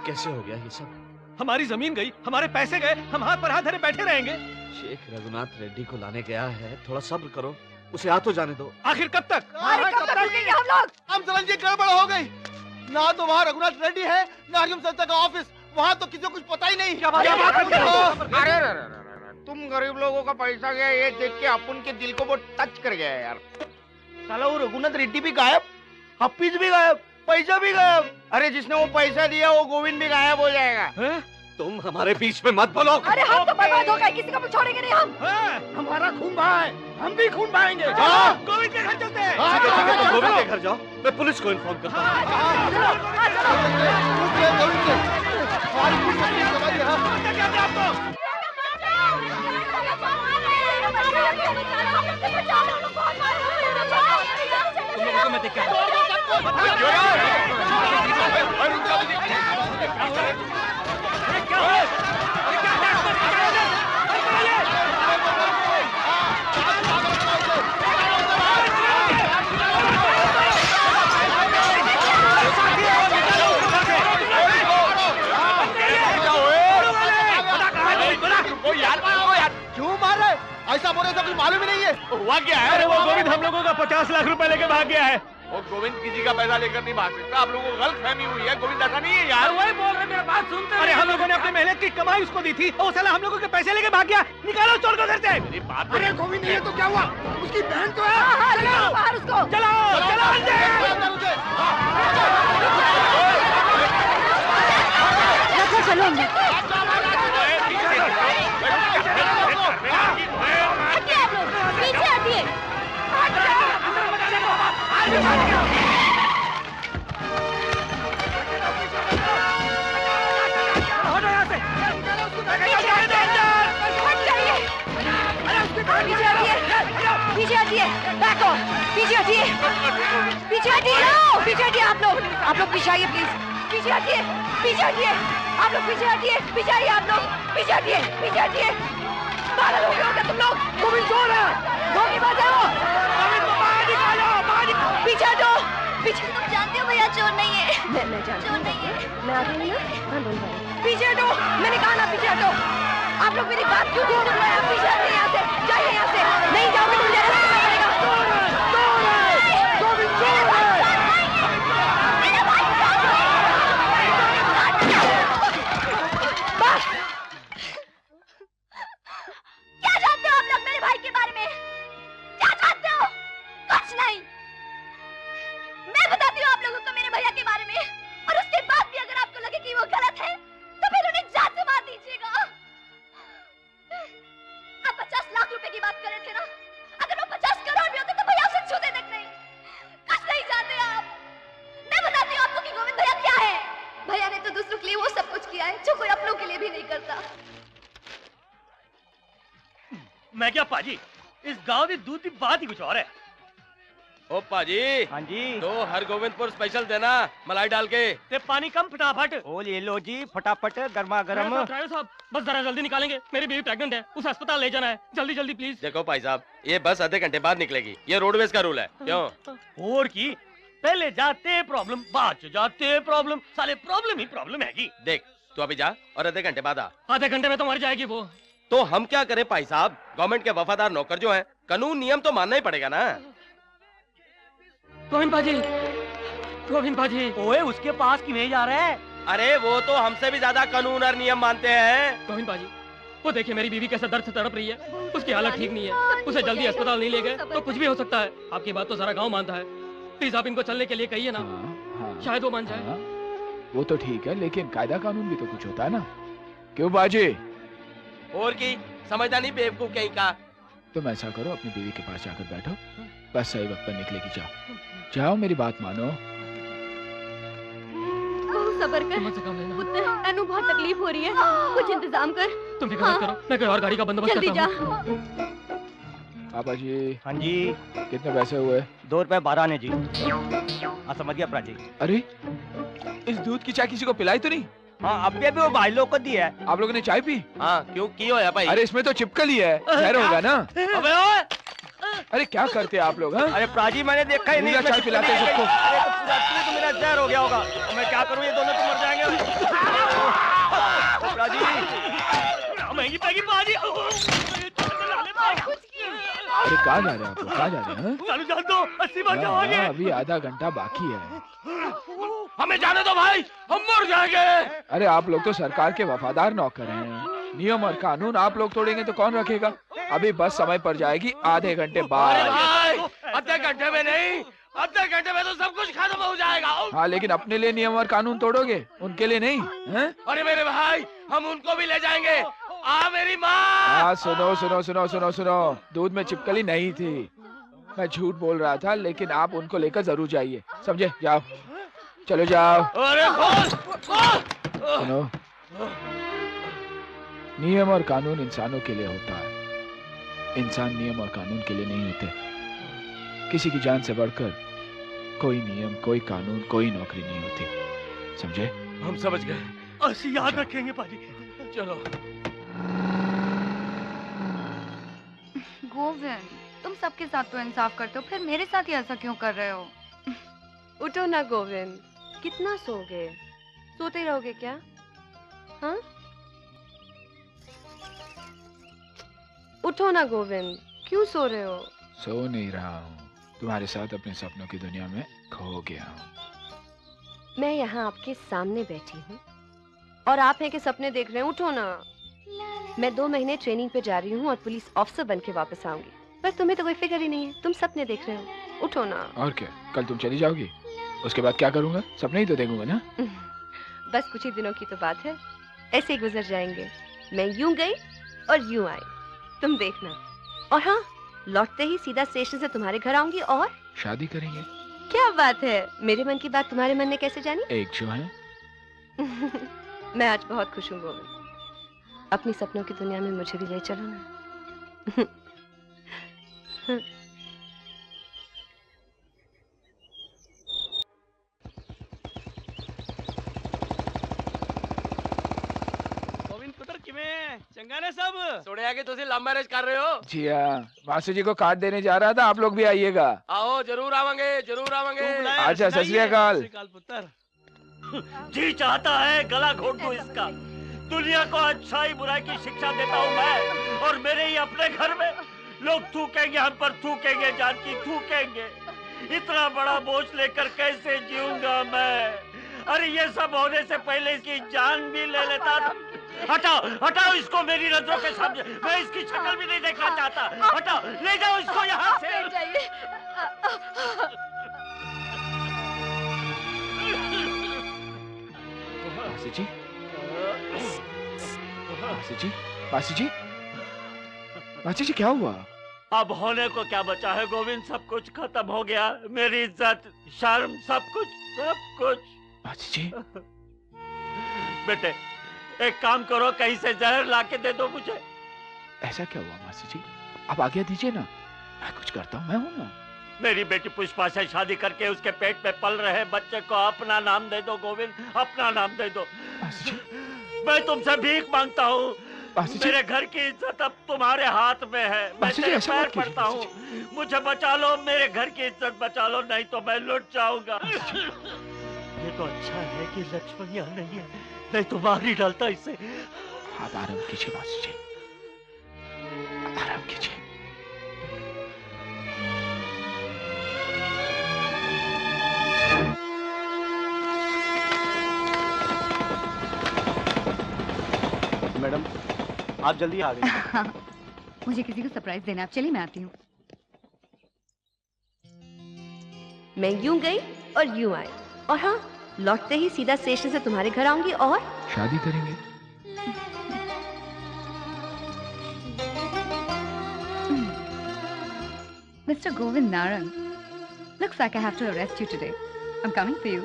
कैसे हो गया ये सब? हमारी जमीन गई, हमारे पैसे गए, हम हाथ पर हाथ धरे बैठे रहेंगे। शेख रघुनाथ रेड्डी को लाने गया है, थोड़ा सब्र करो, उसे आ तो जाने दो। आखिर कब तक? कब तक रुकेंगे हम लोग? हम समझ जी गड़बड़ हो गई। ना तो वहाँ रघुनाथ रेड्डी है, ना हरिओम संस्था का ऑफिस। वहाँ तो किसी को कुछ पता ही नहीं। क्या बात करते हो? अरे तुम गरीब लोगों का पैसा गया ये देख के अपन के दिल को वो टच कर गया यार। साला वो रघुनाथ रेड्डी भी गायब, हफीज भी गायब, पैसा भी गायब। अरे जिसने वो पैसा दिया वो गोविंद भी गायब हो जाएगा। तुम हमारे बीच में मत बोलो। अरे हम तो बर्बाद हो गए, किसी को भी छोड़ेंगे नहीं हम। हमारा खून बहा है, हम भी खून बहाएंगे। गोविंद के घर चलते हैं। ठीक है, तुम गोविंद के घर जाओ, मैं पुलिस को इन्फॉर्म करता हूँ। ऐसा बोले तो कुछ मालूम ही नहीं है। हुआ क्या है? अरे वो गोविंद हम लोगों का 50 लाख रुपए लेके भाग गया है। वो गोविंद किसी का पैसा लेकर नहीं भाग सकता। आप लोगों को गलतफहमी हुई है, गोविंद ऐसा नहीं है यार। वही बोल रहे, मेरा बात सुनते। अरे हम लोगों ने अपनी मेहनत की कमाई उसको दी थी, वो साला हम लोगों के पैसे लेके भाग गया। निकालो चोर को घर से। मेरी बात। अरे गोविंद नहीं है तो क्या हुआ? उसकी बहन तो है। बाहर उसको चलो पीछे हटिए। पीछे हटिए, बैक ऑफ, पीछे हटिए, पीछे हटिए, पीछे हटिए आप लोग पीछे आइए प्लीज, पीछे हटिए, आप लोग पीछे हटिए, पीछे आइए आप लोग, पीछे हटिए, पागल हो गए हो क्या तुम लोग? गोविंद चोर है, धोखेबाज है वो, बाहर निकालो, पीछे हटो, पीछे। तुम जानते हो भैया चोर नहीं है। मैं जानती हूँ, चोर नहीं है। मैं आती हूँ ना, पीछे हटो, मैंने कहा ना पीछे हटो। आप लोग मेरी बात क्यों सुन रहे हैं? पीछे हटिए यहाँ से, जाइए यहाँ से, नहीं जाओगे तो मुझे अरेस्ट करना पड़ेगा। गोविंद चोर है। क्या जानते हो आप लोग मेरे भाई के बारे में? क्या जानते हो? कुछ नहीं। मैं बताती हूँ आप लोगों को मेरे भैया के बारे में, और उसके बाद भी अगर आपको लगे कि वो गलत है तो फिर उन्हें जान से मार दीजिएगा। आप 50 लाख रुपए की बात कर रहे थे ना? अगर वो 50 करोड़ भी होते तो भैया उसे छूते तक नहीं। कुछ नहीं जानते आप। मैं बताती हूँ आपको कि गोविंद भैया क्या है। भैया ने तो दूसरों के लिए वो सब कुछ किया है जो कोई अपनों के लिए भी नहीं करता। मैं क्या पाजी, इस गांव की दूध की बात ही कुछ और है। ओ पाजी। हाँ जी। तो हर गोविंदपुर स्पेशल देना, मलाई डाल के। ते पानी कम फटाफट। ओ ले लो जी, फटाफट गर्मा गर्म। ड्राइवर साहब बस जरा जल्दी निकालेंगे, मेरी बीवी प्रेग्नेंट है, उसे अस्पताल ले जाना है, जल्दी जल्दी प्लीज। देखो भाई साहब, ये बस आधे घंटे बाद निकलेगी, ये रोडवेज का रूल है। क्यों? और की पहले जाते प्रॉब्लम, बाद से जाते प्रॉब्लम, साले प्रॉब्लम ही प्रॉब्लम है। देख तू अभी जा और आधे घंटे बाद आ। आधे घंटे में तो मर जाएगी वो। तो हम क्या करें भाई साहब, गवर्नमेंट के वफादार नौकर जो हैं, कानून नियम तो मानना ही पड़ेगा ना। गोविंद बाजी। ओए उसके पास क्यों जा रहे हैं? अरे वो तो हमसे भी ज्यादा कानून और नियम मानते हैं। गोविंद बाजी, वो देखिए मेरी बीवी कैसे दर्द से तड़प रही है, उसकी हालत ठीक नहीं है, उसे जल्दी अस्पताल नहीं ले गए तो कुछ भी हो सकता है। आपकी बात तो सारा गांव मानता है, प्लीज आप इनको चलने के लिए कहिए ना। शायद वो मान जाए। वो तो ठीक है, लेकिन कायदा कानून भी तो कुछ होता है ना। क्यों बाजी? और की समझदा नहीं बेवकूफ कहीं का। तुम ऐसा करो, अपनी बीवी के पास जाकर बैठो, बस सही वक्त पर निकलेगी। जाओ मेरी बात मानो। सबर कर पुत्र, अनु बहुत तकलीफ हो रही है, कुछ इंतजाम कर। तुम फिक्र मत करो, मैं कोई और गाड़ी का बंदोबस्त करता हूँ। पापा जी। हाँ जी। कितने पैसे हुए? 2 रुपए 12 ने जी। हाँ समझ गया प्राजी। अरे इस दूध की चाय किसी को पिलाई तो नहीं? हाँ अभी वो भाई लोग को दी है। आप लोगों ने चाय पी? हाँ क्यों की हो भाई? अरे इसमें तो चिपकल ही है, जहर होगा ना। अबे ओए! अरे क्या करते हैं आप लोग? हाँ अरे प्राजी मैंने देखा ही नहीं, चाय पिलाते हैं सबको। तो मेरा जहर हो गया होगा, मैं क्या करूँ, ये दोनों तो मर जाएंगे। बाजी। महंगी पैगी बाजी। अरे कहाँ जा रहे हैं आप लोग? कहाँ जा रहे हैं? चालू जान दो, 80 बार जाओगे। अभी आधा घंटा बाकी है। हमें जाने दो भाई, हम मर जाएंगे। अरे आप लोग तो सरकार के वफादार नौकर हैं। नियम और कानून आप लोग तोड़ेंगे तो कौन रखेगा? अभी बस समय पर जाएगी आधे घंटे बाद। अरे भाई, आधे घंटे में नहीं, आधे घंटे में तो सब कुछ खत्म हो जाएगा। हाँ, लेकिन अपने लिए नियम और कानून तोड़ोगे, उनके लिए नहीं हैं? अरे मेरे भाई, हम उनको भी ले जाएंगे। आ मेरी माँ। हाँ, सुनो सुनो सुनो सुनो सुनो, दूध में चिपकली नहीं थी। मैं झूठ बोल रहा था, लेकिन आप उनको लेकर जरूर जाइए, समझे? जाओ, चलो जाओ। अरे खोल। सुनो, नियम और कानून इंसानों के लिए होता है, इंसान नियम और कानून के लिए नहीं होते। किसी की जान से बढ़कर कोई नियम, कोई कानून, कोई नौकरी नहीं होती, समझे? हम समझ गए, ऐसी याद रखेंगे पाजी। चलो। गोविंद, तुम सबके साथ तो इंसाफ करते हो, फिर मेरे साथ ही ऐसा क्यों कर रहे हो? उठो ना गोविंद, कितना सोगे? सोते रहोगे क्या? हाँ? उठो ना गोविंद, क्यों सो रहे हो? सो नहीं रहा हूँ, तुम्हारे साथ अपने सपनों की दुनिया में खो गया हूँ। मैं यहाँ आपके सामने बैठी हूँ और आप हैं कि सपने देख रहे हैं। उठो ना। मैं 2 महीने ट्रेनिंग पे जा रही हूँ और पुलिस ऑफिसर बन के वापस आऊंगी, पर तुम्हें तो कोई फिक्र ही नहीं है, तुम सपने देख रहे हो। उठो ना। और क्या, कल तुम चली जाओगी, उसके बाद क्या करूँगा? सपने ही तो देखूंगा ना। बस कुछ ही दिनों की तो बात है, ऐसे ही गुजर जाएंगे। मैं यूं गई और यूं आई, तुम देखना। और हाँ, लौटते ही सीधा स्टेशन से तुम्हारे घर आऊंगी और शादी करेंगे। क्या बात है, मेरे मन की बात तुम्हारे मन ने कैसे जानी? एक जो है। मैं आज बहुत खुश हूँ गोविंद, अपनी सपनों की दुनिया में मुझे भी ले चलो ना। चंगा ने सब सोड़े आगे तुसी लव मैरिज कर रहे हो? जी हाँ, मासी जी को कार्ड देने जा रहा था, आप लोग भी आइएगा। आओ, जरूर आवांगे, जरूर आवांगे। अच्छा, सत श्री अकाल। पुत्र जी चाहता है गला घोट दूं इसका। दुनिया को अच्छाई बुराई की शिक्षा देता हूँ मैं, और मेरे ही अपने घर में लोग थूकेंगे, हम पर थूकेंगे, जानकी थूकेंगे। इतना बड़ा बोझ लेकर कैसे जीऊंगा मैं? अरे ये सब होने से पहले इसकी जान भी ले लेता था। हटाओ, हटाओ इसको मेरी नजरों के सामने, मैं इसकी शक्ल भी नहीं देखना चाहता। हटाओ, ले जाओ इसको यहाँ से। मासी जी, मासी जी, मासी जी, मासी जी, क्या हुआ? अब होने को क्या बचा है गोविंद? सब कुछ खत्म हो गया, मेरी इज्जत, शर्म, सब कुछ, सब कुछ। मासी जी, बेटे एक काम करो, कहीं से जहर लाके दे दो मुझे। ऐसा क्या हुआ मासी जी? आप आज्ञा दीजिए ना, मैं कुछ करता हूँ, मैं हूँ ना। मेरी बेटी पुष्पा से शादी करके उसके पेट में पल रहे बच्चे को अपना नाम दे दो गोविंद, अपना नाम दे दो। मासी जी, मैं तुमसे भीख मांगता हूँ, मेरे घर की इज्जत अब तुम्हारे हाथ में है। मैं तेरे पैर पड़ता हूँ, मुझे बचा लो, मेरे घर की इज्जत बचा लो, नहीं तो मैं लुट जाऊंगा। ये तो अच्छा है कि लक्ष्मण यहाँ नहीं है, नहीं तो मार ही डालता इसे। आप आराम कीजिए मासी जी, आराम कीजिए। मैडम, आप जल्दी आ गए। हाँ, मुझे किसी को सरप्राइज देना है, चलिए मैं आती हूँ। मैं यूं गई और यूं आई, और हाँ, लौटते ही सीधा स्टेशन से तुम्हारे घर आऊंगी और शादी करेंगे। Mr. Govind Narang, looks like I have to arrest you today. I'm coming for you.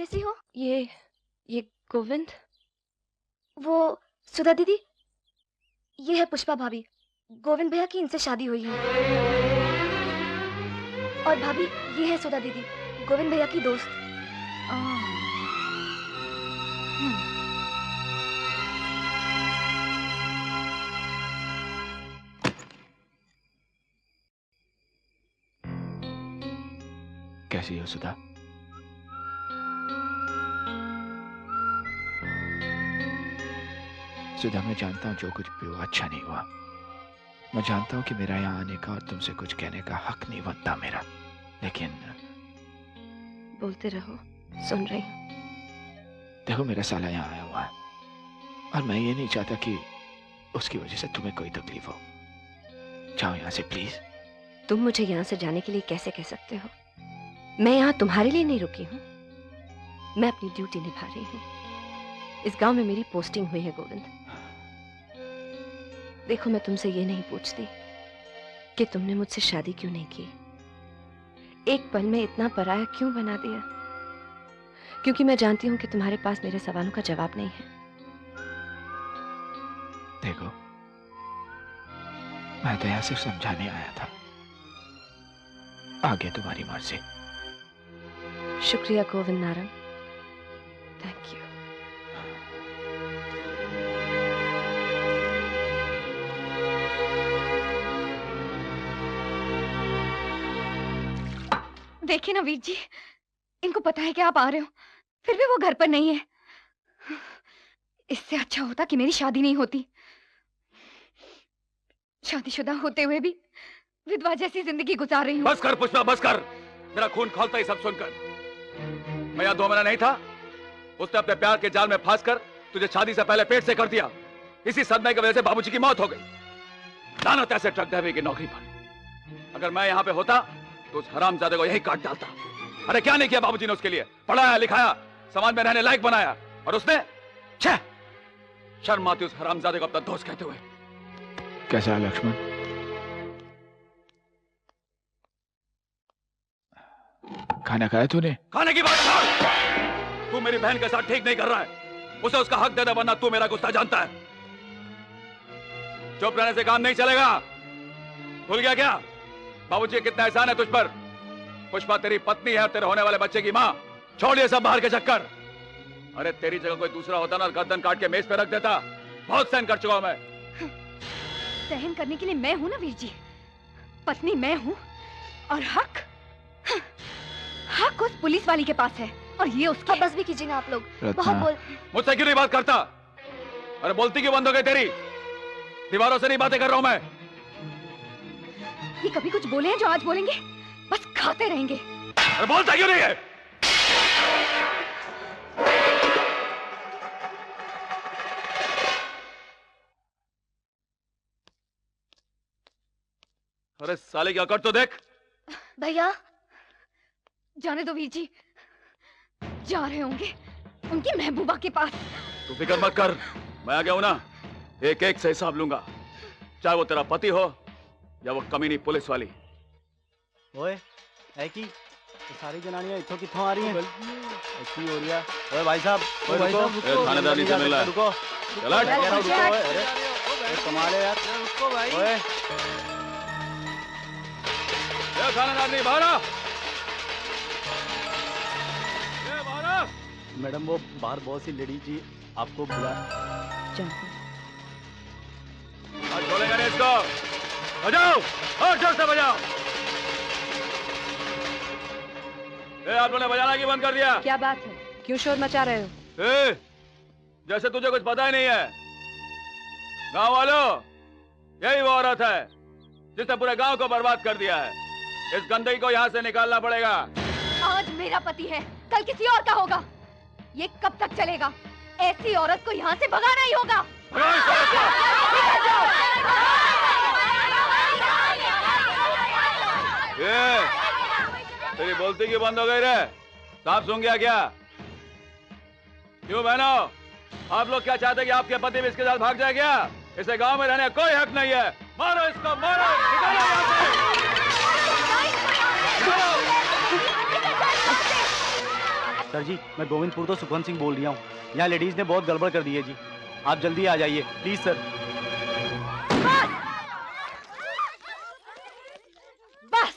कैसी हो? ये गोविंद। वो सुधा दीदी, ये है पुष्पा भाभी। गोविंद भैया की इनसे शादी हुई है। और भाभी, ये है सुधा दीदी, गोविंद भैया की दोस्त। कैसी हो सुधा? सुधा, मैं जानता हूं जो कुछ भी हुआ अच्छा नहीं हुआ। मैं जानता हूं कि मेरा यहाँ आने का और तुमसे कुछ कहने का हक नहीं बनता मेरा, लेकिन बोलते रहो, सुन रही हूँ। देखो, मेरा साला यहाँ आया हुआ है और मैं ये नहीं चाहता कि उसकी वजह से तुम्हें कोई तकलीफ हो। जाओ यहाँ से प्लीज। तुम मुझे यहाँ से जाने के लिए कैसे कह सकते हो? मैं यहाँ तुम्हारे लिए नहीं रुकी हूँ, मैं अपनी ड्यूटी निभा रही हूँ। इस गांव में मेरी पोस्टिंग हुई है गोविंद। देखो, मैं तुमसे ये नहीं पूछती कि तुमने मुझसे शादी क्यों नहीं की, एक पल में इतना पराया क्यों बना दिया, क्योंकि मैं जानती हूं कि तुम्हारे पास मेरे सवालों का जवाब नहीं है। देखो, मैं तो यहाँ सिर्फ समझाने आया था, आगे तुम्हारी मर्जी। शुक्रिया गोविंद नारंग, थैंक यू। देखिए ना वीर जी, इनको पता है कि आप आ रहे हो, फिर भी वो घर पर नहीं है। इससे अच्छा होता कि मेरी शादी नहीं होती। शादीशुदा होते हुए भी विधवा जैसी जिंदगी गुजार रही हूँ। बस कर पुष्पा, बस कर। मेरा खून खौलता ही सब सुनकर। मैं यहाँ 2 महीना नहीं था, उसने अपने प्यार के जाल में फंसकर तुझे शादी से पहले पेट से कर दिया। इसी सदमे की वजह से बाबूजी की मौत हो गई। लानत ऐसे ट्रक ड्राइवर की नौकरी पर। अगर मैं यहाँ पे होता तो उस हरामजादे को यही काट डालता। अरे क्या नहीं किया बाबूजी ने उसके लिए? पढ़ाया लिखाया, समाज में रहने लायक बनाया, और उसने छह शर्म आती उस हरामजादे को अपना दोस्त कहते हुए। कैसा है लक्ष्मण? खाना खाया तूने? खाने की बात कर। तू मेरी बहन के साथ ठीक नहीं कर रहा है। उसे उसका हक दे दे, वरना तू मेरा गुस्सा जानता है। चुप रहने से काम नहीं चलेगा। भूल गया क्या बाबूजी कितना एहसान है तुझ पर? पुष्पा तेरी पत्नी है, तेरे होने वाले बच्चे की माँ। छोड़ ये सब बाहर के चक्कर। अरे तेरी जगह कोई दूसरा होता ना, गर्दन काट के मेज पे रख देता। बहुत सहन कर चुका हूं मैं। सहन करने के लिए मैं हूं ना वीर जी, पत्नी मैं हूं, और हक उस पुलिस वाली के पास है, और ये उसका। बस भी कीजिए ना आप लोग, बहुत बोल। मुझसे क्यों नहीं बात करता? अरे बोलती क्यों बंद हो गई तेरी? दीवारों से नहीं बातें कर रहा हूं मैं। ये कभी कुछ बोले हैं जो आज बोलेंगे? बस खाते रहेंगे। अरे बोलता क्यों नहीं है? अरे साले क्या कर तो देख। भैया जाने दो वीर जी, जा रहे होंगे उनकी महबूबा के पास। तू फिक्र मत कर, मैं आ गया हूं ना। एक एक से हिसाब लूंगा, चाहे वो तेरा पति हो या वो कमीनी पुलिस वाली। ओए है कि तो सारी जनानियां इथों किथों आ रही हैं? ऐसी हो रही है। ओए भाई साहब, ओए रुको, थानेदार नीचे मिल रहा है। रुको चला रुको। अरे कमाल है यार। रुको भाई। ओए थानेदार नहीं, बाहर आ। मैडम, वो बाहर बहुत सी लेडी जी आपको बुला। आज छोड़ेगा नहीं इसको। बजाओ और जोर से बजाओ। आप लोगों ने बजाना क्यों बंद कर दिया? क्या बात है, क्यों शोर मचा रहे हो? जैसे तुझे कुछ पता ही नहीं है। गांव वालों, यही वो औरत है जिसने पूरे गांव को बर्बाद कर दिया है। इस गंदगी को यहाँ से निकालना पड़ेगा। आज मेरा पति है, कल किसी और का होगा। ये कब तक चलेगा? ऐसी औरत को यहाँ से भगाना ही होगा। तेरी बोलती क्यों बंद हो गई रे? सांप सूंघ गया क्या? क्यों बहनों, आप लोग क्या चाहते हैं कि आपके पति भी इसके साथ भाग जाए क्या? इसे गांव में रहने का कोई हक नहीं है। मारो इसको, मारो, निकालो यहाँ से। सर जी, मैं गोविंदपुर तो सुखवंत सिंह बोल रहा हूँ। यहाँ लेडीज ने बहुत गड़बड़ कर दी है जी। आप जल्दी आ जाइए प्लीज सर। बस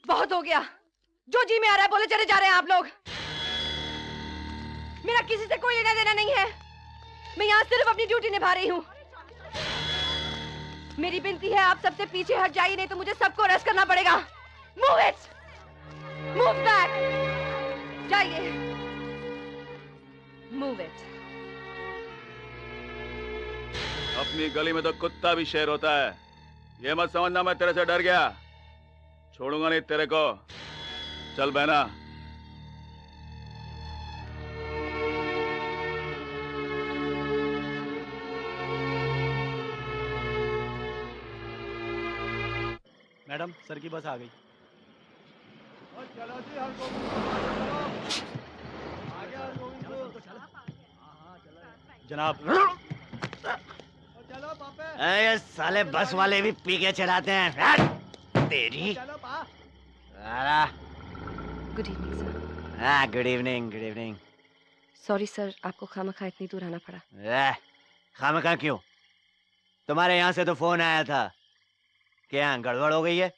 बहुत हो गया। जो जी में आ रहा है बोले चले जा रहे हैं आप लोग। मेरा किसी से कोई लेना देना नहीं है। मैं यहाँ सिर्फ अपनी ड्यूटी निभा रही हूँ। मेरी विनती है आप सबसे पीछे हट जाइए, नहीं तो मुझे सबको अरेस्ट करना पड़ेगा। मूव इट, मूव बैक, जाइए, मूव इट। अपनी गली में तो कुत्ता भी शेर होता है। ये मत समझना मैं तेरे से डर गया। छोड़ूंगा नहीं तेरे को। चल बहना। मैडम, सर की बस आ गई। जनाब। ये साले बस वाले भी पी के चलाते हैं। तेरी गुड इवनिंग सर। हाँ, good evening, good evening. Sorry sir, आपको खामखा इतनी दूर आना पड़ा। खामखा क्यों? तुम्हारे यहाँ से तो फोन आया था कि यहाँ गड़बड़ हो गई है।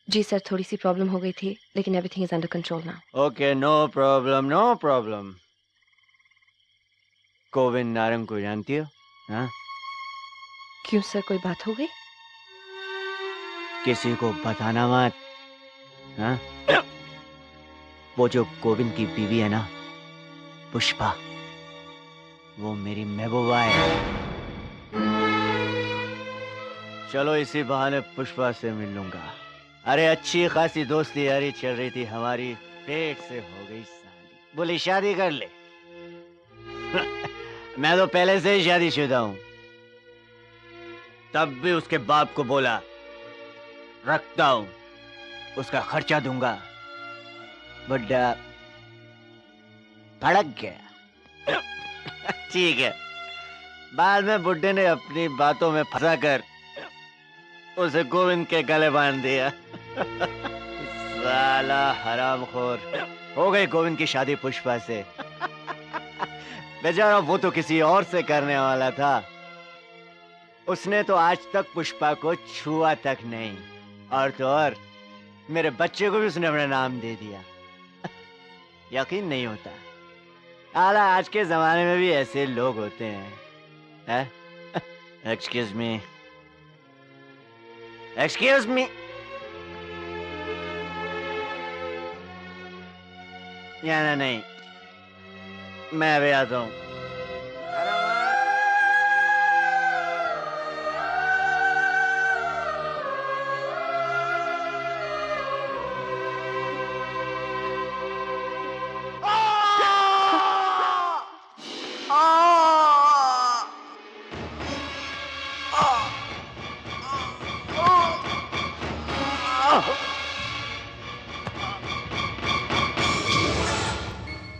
जी सर, थोड़ी सी प्रॉब्लम हो गई थी, लेकिन everything is under control now. Okay, no problem, no problem. Govind Narang को जानती हो? हाँ? क्यों सर, कोई बात हो गई? किसी को बताना मत। हाँ? वो जो गोविंद की बीवी है ना, पुष्पा, वो मेरी महबूबा है। चलो इसी बहाने पुष्पा से मिल लूंगा। अरे अच्छी खासी दोस्ती यारी चल रही थी हमारी, पेट से हो गई शादी। बोली शादी कर ले। मैं तो पहले से ही शादीशुदा हूं। तब भी उसके बाप को बोला रखता हूं, उसका खर्चा दूंगा। बुड्ढा भड़क गया। ठीक है, बाद में बुड्ढे ने अपनी बातों में फंसाकर उसे गोविंद के गले बांध दिया। साला हरामखोर। हो गई गोविंद की शादी पुष्पा से। बेचारा वो तो किसी और से करने वाला था। उसने तो आज तक पुष्पा को छुआ तक नहीं। और तो और मेरे बच्चे को भी उसने अपना नाम दे दिया। यकीन नहीं होता। आला आज के जमाने में भी ऐसे लोग होते हैं। Excuse me, excuse me. या नहीं, मैं अभी आता हूँ।